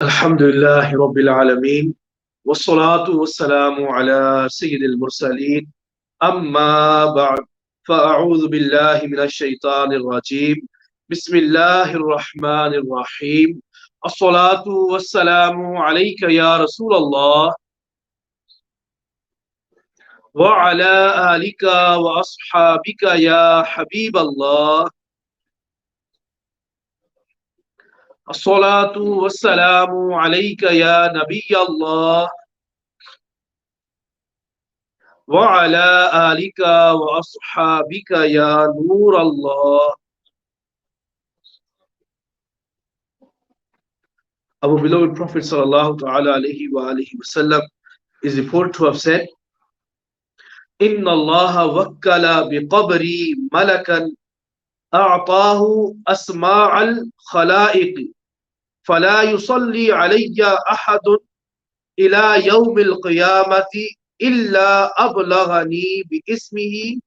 الحمد لله رب العالمين والصلاة والسلام على سيد المرسلين أما بعد فأعوذ بالله من الشيطان الرجيم بسم الله الرحمن الرحيم الصلاة والسلام عليك يا رسول الله وعلى آلك وأصحابك يا حبيب الله الصلاة والسلام عليك يا نبي الله وعلى آلك وأصحابك يا نور الله. Our beloved Prophet sallallahu ta'ala alayhi wa alihi wasallam is reported to have said, إن الله وكل بقبري ملكا أعطاه أسماع الخلائق فلا يصلي علي أحد إلى يوم القيامة إلا أبلغني باسمه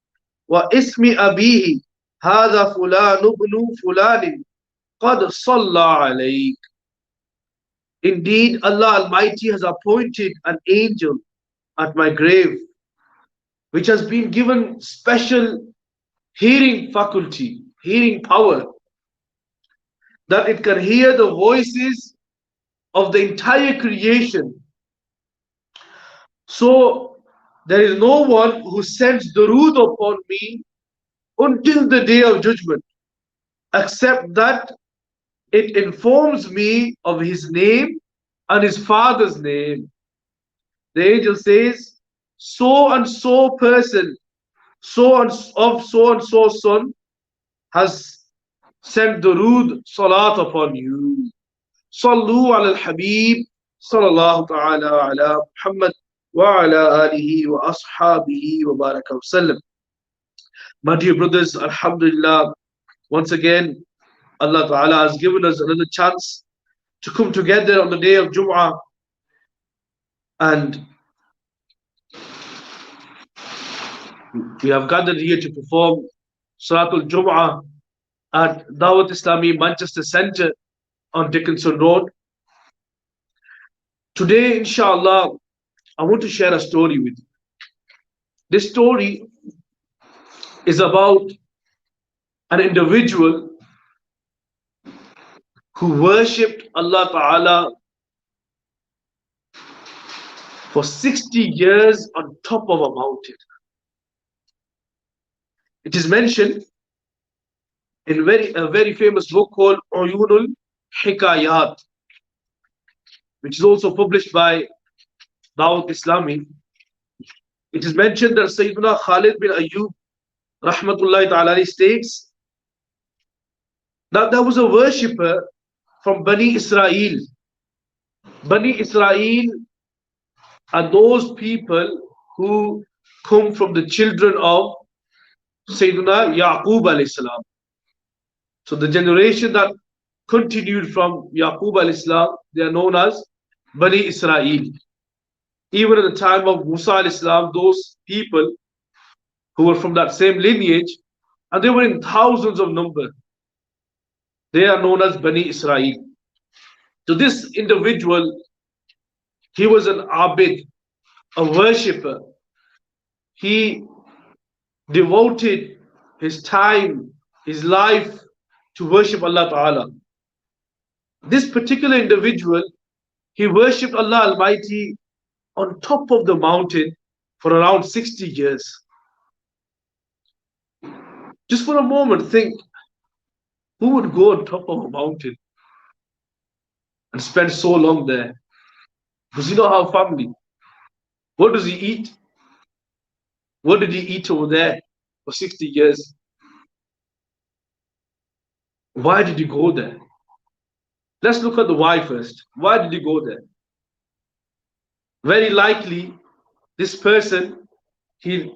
واسم أبيه هذا فلان ابن فلان قد صلى عليك. Indeed, Allah Almighty has appointed an angel at my grave, which has been given special hearing faculty, hearing power, that it can hear the voices of the entire creation. So there is no one who sends durood upon me until the day of judgment, except that it informs me of his name and his father's name. The angel says, so and so person, so and so son has sent durood salat upon you. Sallu ala al-Habib sallallahu ta'ala ala Muhammad wa ala alihi wa ashabihi wa baraka wa sallam. My dear brothers, alhamdulillah, once again, Allah Ta'ala has given us another chance to come together on the day of Jummah, and we have gathered here to perform Salatul Jummah at Dawateislami Manchester Centre on Dickinson Road. Today, inshallah, I want to share a story with you. This story is about an individual who worshipped Allah Ta'ala for 60 years on top of a mountain. It is mentioned in a very famous book called Uyunul Hikayat, which is also published by Dawateislami. It is mentioned that Sayyidina Khalid bin Ayyub Rahmatullahi Ta'ala states that there was a worshipper from Bani Israel. Bani Israel are those people who come from the children of Sayyidina Yaqub alayhi salam. So the generation that continued from Yaqub alayhi salam, they are known as Bani Israel. Even at the time of Musa alayhi salam, those people who were from that same lineage, and they were in thousands of number, they are known as Bani Israel. So this individual, he was an abid, a worshipper. He devoted his time, his life to worship Allah Ta'ala. This particular individual, he worshipped Allah Almighty on top of the mountain for around 60 years. Just for a moment, think, who would go on top of a mountain and spend so long there? Does he not have family? What does he eat? What did he eat over there for 60 years? Why did he go there? Let's look at the why first. Why did he go there? Very likely, this person, he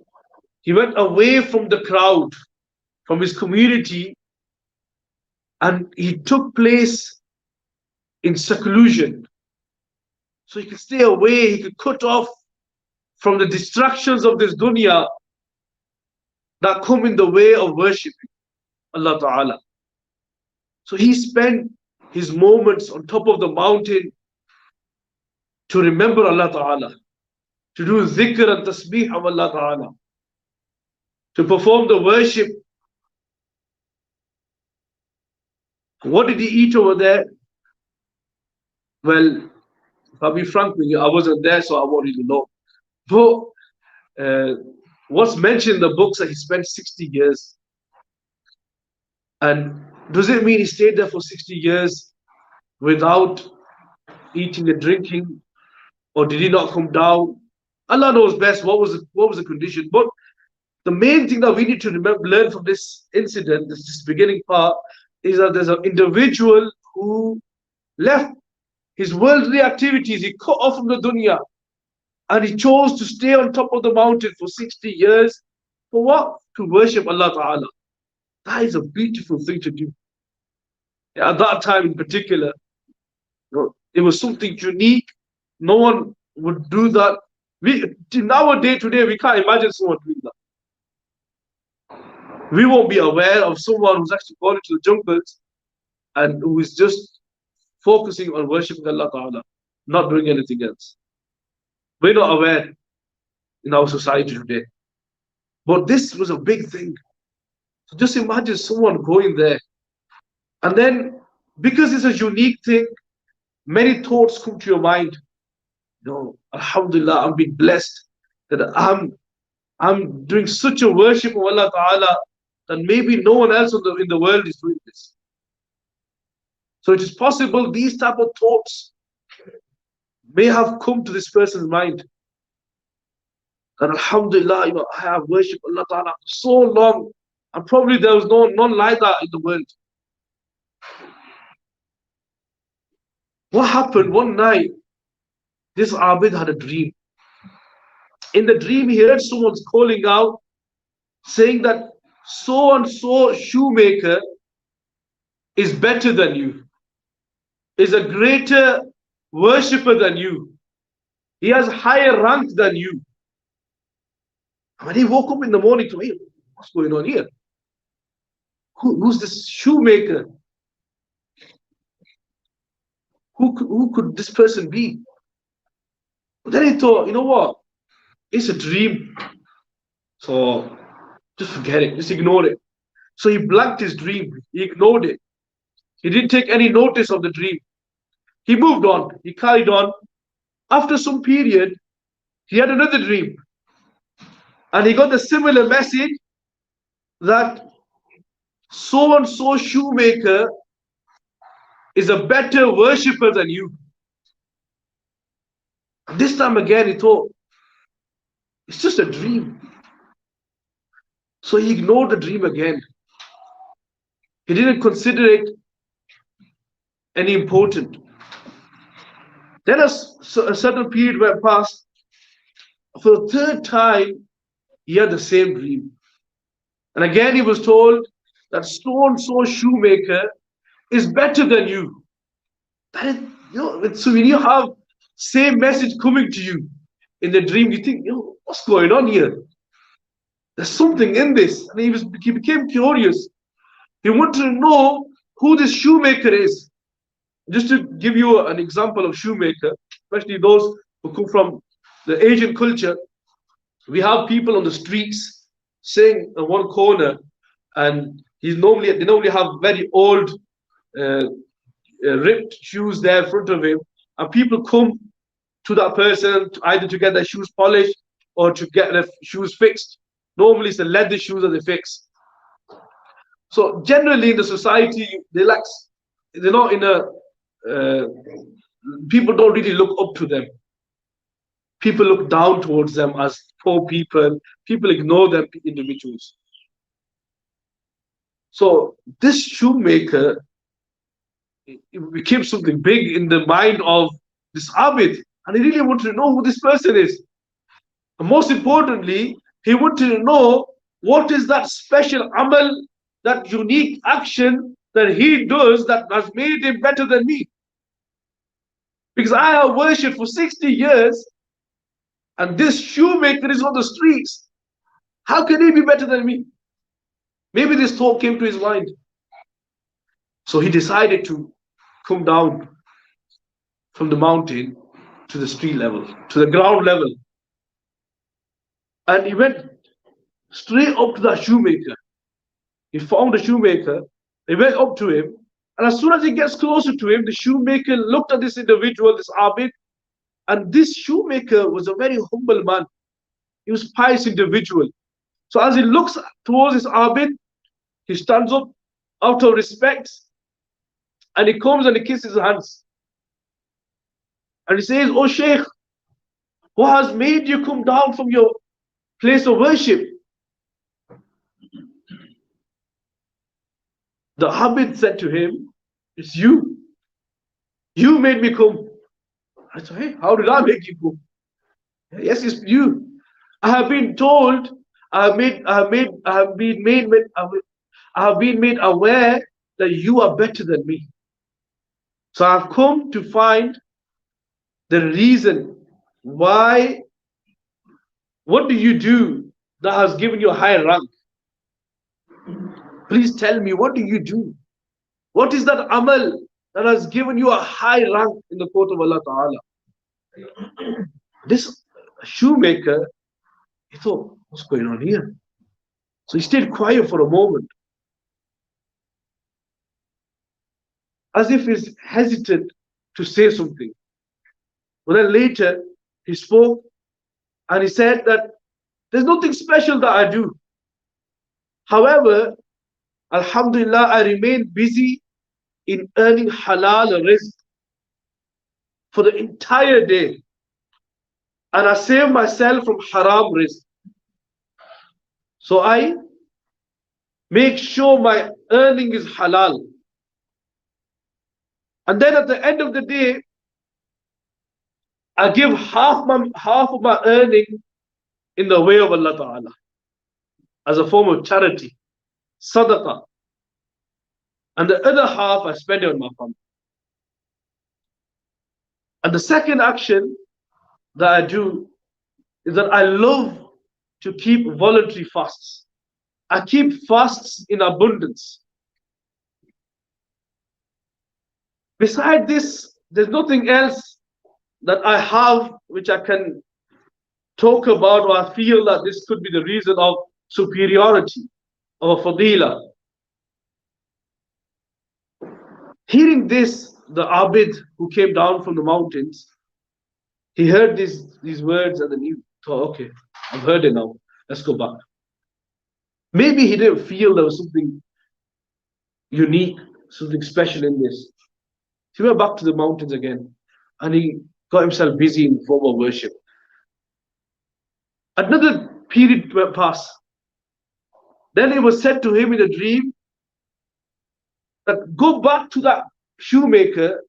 went away from the crowd, from his community, and he took place in seclusion. So he could stay away, he could cut off from the distractions of this dunya that come in the way of worshipping Allah Ta'ala. So he spent his moments on top of the mountain to remember Allah Ta'ala, to do dhikr and tasbih of Allah Ta'ala, to perform the worship. What did he eat over there? Well, if I'll be frank with you, I wasn't there, so I won't even know. But what's mentioned in the books that he spent 60 years. And does it mean he stayed there for 60 years without eating and drinking? Or did he not come down? Allah knows best what was the condition. But the main thing that we need to learn from this incident, this beginning part, is that there's an individual who left his worldly activities, he cut off from the dunya, and he chose to stay on top of the mountain for 60 years. For what? To worship Allah Ta'ala. That is a beautiful thing to do. At that time in particular, it was something unique. No one would do that. Nowadays, today, we can't imagine someone doing that. We won't be aware of someone who's actually gone into the jungles and who is just focusing on worshiping Allah Ta'ala, not doing anything else. We're not aware in our society today. But this was a big thing. So just imagine someone going there. And then, because it's a unique thing, many thoughts come to your mind. Alhamdulillah, I'm being blessed that I'm doing such a worship of Allah Ta'ala that maybe no one else in the world is doing this. So it is possible these type of thoughts may have come to this person's mind. And Alhamdulillah, I have worshipped Allah Ta'ala for so long, and probably there was none like that in the world. What happened one night? This Abid had a dream. In the dream, he heard someone's calling out, saying that so and so shoemaker is better than you, is a greater worshipper than you. He has higher rank than you. And when he woke up in the morning to me, what's going on here? Who's this shoemaker? Who could this person be? But then he thought, you know what? It's a dream. So just forget it. Just ignore it. So he blanked his dream. He ignored it. He didn't take any notice of the dream. He moved on. He carried on. After some period, he had another dream. And he got a similar message that so and so shoemaker is a better worshipper than you. And this time again, he thought, it's just a dream. So he ignored the dream again. He didn't consider it any important. Then a certain period went past. For the third time, he had the same dream. And again, he was told that so-and-so shoemaker is better than you. That is, so when you have same message coming to you in the dream, you think, what's going on here? There's something in this. And he became curious. He wanted to know who this shoemaker is. Just to give you an example of shoemaker, especially those who come from the Asian culture, we have people on the streets sitting in one corner, and they normally have very old, ripped shoes there in front of him, and people come to that person either to get their shoes polished or to get their shoes fixed. Normally, it's the leather shoes that they fix. So generally in the society, they're not in a people don't really look up to them. People look down towards them as poor people. People ignore them individuals. So this shoemaker, it became something big in the mind of this Abid, and he really wanted to know who this person is. And most importantly, he wanted to know what is that special amal, that unique action that he does that has made him better than me. Because I have worshipped for 60 years, and this shoemaker is on the streets. How can he be better than me? Maybe this thought came to his mind. So he decided to come down from the mountain to the street level, to the ground level. And he went straight up to the shoemaker. He found the shoemaker. He went up to him. And as soon as he gets closer to him, the shoemaker looked at this individual, this Abid. And this shoemaker was a very humble man. He was a pious individual. So as he looks towards this Abid, he stands up out of respect. And he comes and he kisses his hands. And he says, "Oh Sheikh, what has made you come down from your place of worship?" The Abid said to him, "It's you. You made me come." I said, "Hey, how did I make you come?" "Yes, it's you. I have been told, I have been made aware that you are better than me. So I've come to find the reason why. What do you do that has given you a high rank? Please tell me, what do you do? What is that amal that has given you a high rank in the court of Allah Ta'ala?" This shoemaker, he thought, what's going on here? So he stayed quiet for a moment, as if he's hesitant to say something. But then later, he spoke and he said that there's nothing special that I do. However, Alhamdulillah, I remain busy in earning halal rizq for the entire day. And I save myself from haram rizq. So I make sure my earning is halal. And then at the end of the day, I give half of my earning in the way of Allah Ta'ala as a form of charity, sadaqah. And the other half I spend it on my family. And the second action that I do is that I love to keep voluntary fasts. I keep fasts in abundance. Besides this, there's nothing else that I have which I can talk about, or I feel that this could be the reason of superiority, of a fadila. Hearing this, the Abid who came down from the mountains, he heard these words and then he thought, okay, I've heard it now, let's go back. Maybe he didn't feel there was something unique, something special in this. He went back to the mountains again and he got himself busy in formal worship. Another period went past. Then it was said to him in a dream that go back to that shoemaker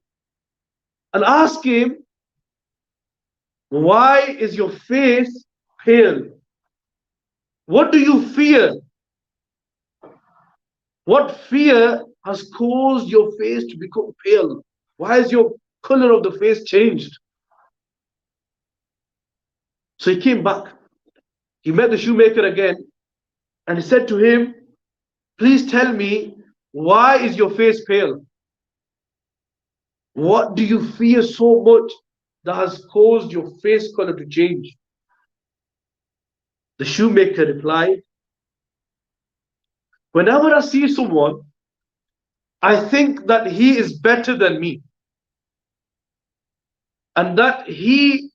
and ask him, why is your face pale? What do you fear? What fear has caused your face to become pale? Why has your color of the face changed? So he came back. He met the shoemaker again and he said to him, please tell me, why is your face pale? What do you fear so much that has caused your face color to change? The shoemaker replied, whenever I see someone, I think that he is better than me and that he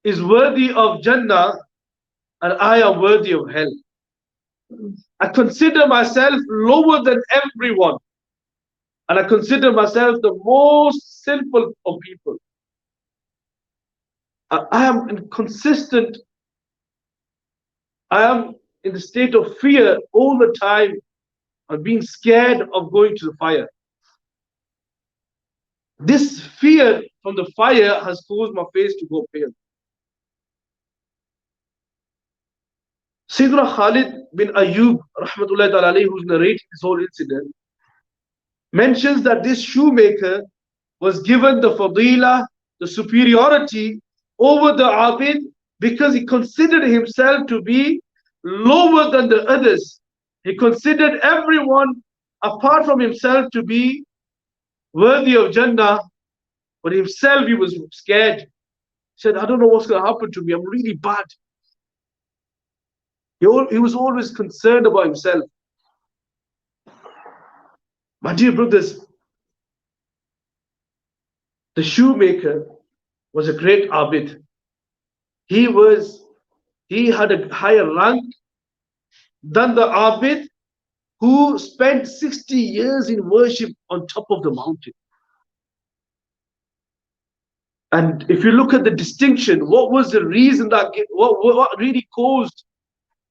is worthy of Jannah and I am worthy of hell. I consider myself lower than everyone and I consider myself the most sinful of people. I am inconsistent. I am in the state of fear all the time and being scared of going to the fire. This fear from the fire has caused my face to go pale. Sayyidina Khalid bin Ayyub, rahmatullahi ta'ala alayhi, who's narrating this whole incident, mentions that this shoemaker was given the fadila, the superiority over the Abid because he considered himself to be lower than the others. He considered everyone apart from himself to be worthy of Jannah, but himself he was scared. said, I don't know what's going to happen to me. I'm really bad. He was always concerned about himself. My dear brothers, the shoemaker was a great abid. He had a higher rank than the abid who spent 60 years in worship on top of the mountain. And if you look at the distinction, what was the reason that, what really caused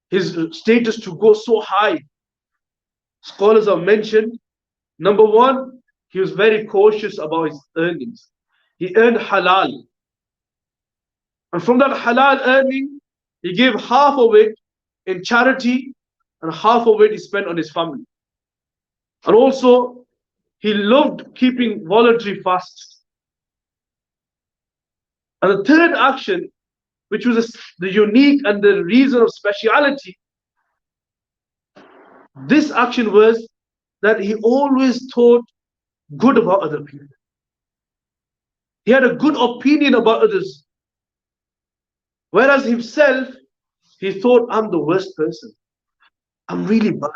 his status to go so high? Scholars have mentioned, number one, he was very cautious about his earnings. He earned halal. And from that halal earning, he gave half of it in charity and half of it he spent on his family. And also, he loved keeping voluntary fasts. And the third action, which was the unique and the reason of speciality, this action was that he always thought good about other people. He had a good opinion about others. Whereas himself, he thought, I'm the worst person. I'm really bad.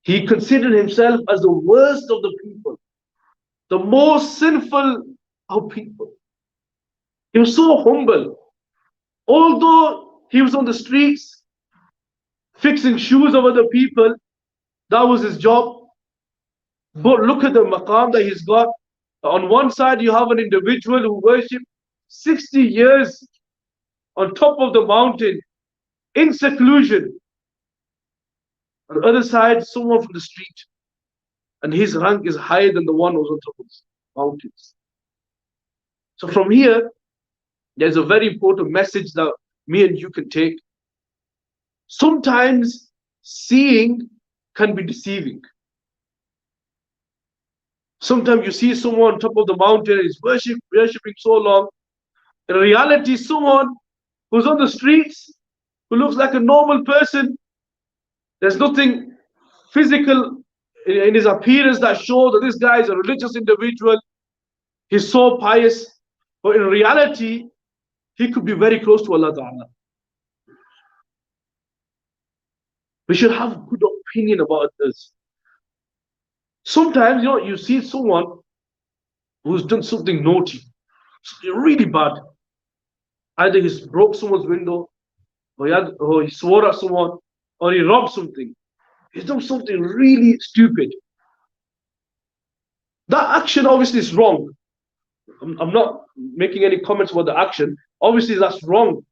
He considered himself as the worst of the people, the most sinful of people. He was so humble. Although he was on the streets, fixing shoes of other people, that was his job. But look at the maqam that he's got. On one side, you have an individual who worshipped 60 years on top of the mountain in seclusion. On the other side, someone from the street. And his rank is higher than the one who's on top of the mountains. So from here, there's a very important message that me and you can take. Sometimes seeing can be deceiving. Sometimes you see someone on top of the mountain and is worshipping so long. In reality, someone who's on the streets, who looks like a normal person, there's nothing physical in his appearance that shows that this guy is a religious individual. He's so pious. But in reality, he could be very close to Allah Ta'ala. We should have a good opinion about others. Sometimes, you see someone who's done something naughty, really bad. Either he's broke someone's window, or he swore at someone, or he robbed something. He's done something really stupid. That action obviously is wrong. I'm not making any comments about the action. Obviously, that's wrong.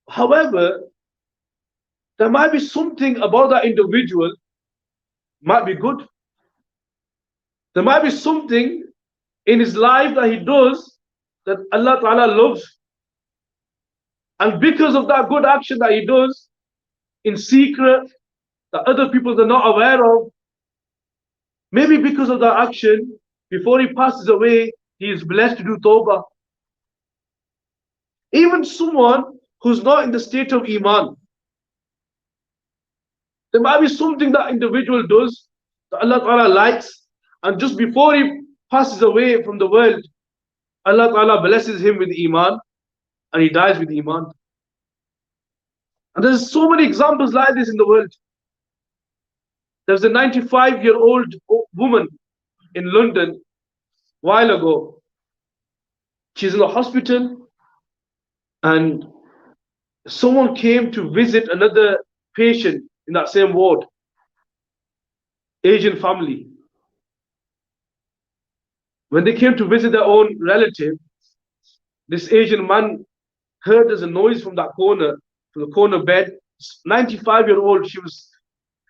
However, there might be something about that individual might be good. There might be something in his life that he does that Allah Ta'ala loves. And because of that good action that he does in secret, that other people are not aware of, maybe because of that action, before he passes away, he is blessed to do tawbah. Even someone who's not in the state of Iman, there might be something that individual does that Allah Ta'ala likes, and just before he passes away from the world, Allah Ta'ala blesses him with Iman, and he dies with Iman. And there's so many examples like this in the world. There's a 95-year-old woman in London a while ago. She's in the hospital, and someone came to visit another patient in that same ward, Asian family. When they came to visit their own relative, this Asian man heard there's a noise from that corner, from the corner bed. 95-year-old, she was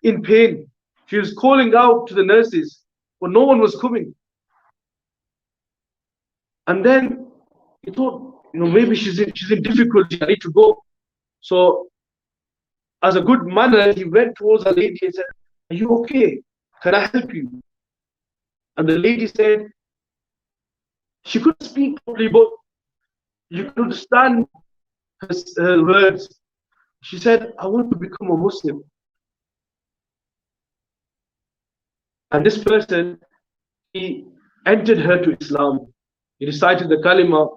in pain. She was calling out to the nurses, but no one was coming. And then he thought, maybe she's in difficulty. I need to go. So, as a good manner, he went towards the lady and said, "Are you okay? Can I help you?" And the lady said, she couldn't speak properly, but you could understand her words. She said, "I want to become a Muslim." And this person, he entered her to Islam. He recited the kalima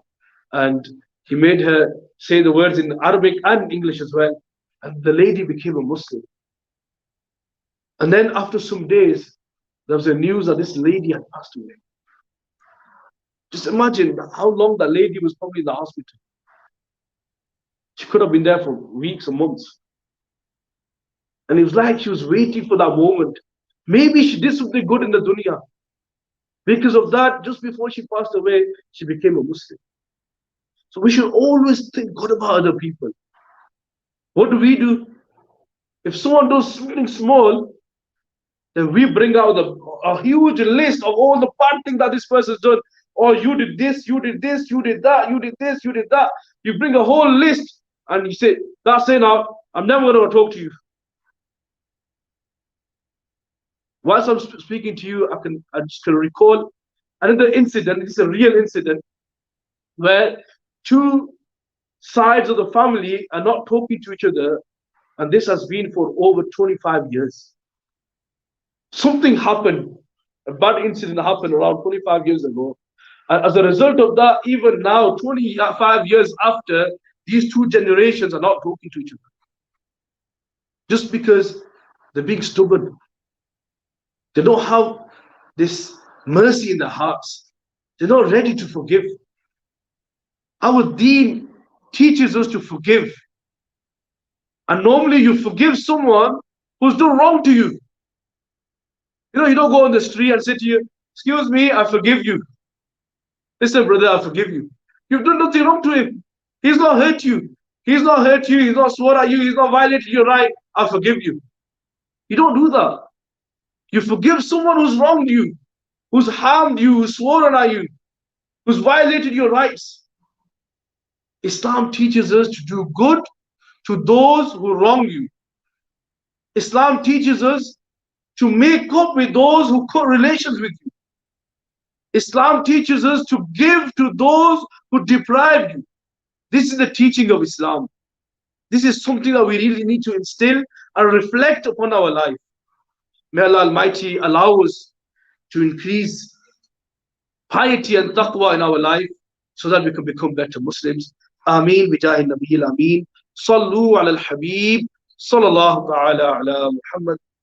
and he made her say the words in Arabic and English as well. And the lady became a Muslim. And then after some days, there was a news that this lady had passed away. Just imagine how long that lady was probably in the hospital. She could have been there for weeks or months. And it was like she was waiting for that moment. Maybe she did something good in the dunya. Because of that, just before she passed away, she became a Muslim. So we should always think good about other people. What do? If someone does something small, then we bring out a huge list of all the bad things that this person's done. Or you did this, you did this, you did that, you did this, you did that. You bring a whole list and you say, that's it now, I'm never going to talk to you. Whilst I'm speaking to you, I just can recall another incident. This is a real incident where two sides of the family are not talking to each other, and this has been for over 25 years. Something happened, a bad incident happened around 25 years ago. And as a result of that, even now, 25 years after, these two generations are not talking to each other. Just because they're being stubborn. They don't have this mercy in their hearts. They're not ready to forgive. Our deen teaches us to forgive. And normally you forgive someone who's done wrong to you. You don't go on the street and say to you, excuse me, I forgive you. Listen, brother, I forgive you. You've done nothing wrong to him. He's not hurt you. He's not hurt you. He's not swore at you. He's not violated your right. I forgive you. You don't do that. You forgive someone who's wronged you, who's harmed you, who's sworn at you, who's violated your rights. Islam teaches us to do good to those who wrong you. Islam teaches us to make up with those who cut relations with you. Islam teaches us to give to those who deprive you. This is the teaching of Islam. This is something that we really need to instill and reflect upon our life. May Allah Almighty allow us to increase piety and taqwa in our life so that we can become better Muslims. Ameen bijahi nabiyil ameen. Sallu ala al-habib. Sallallahu ta'ala ala Muhammad.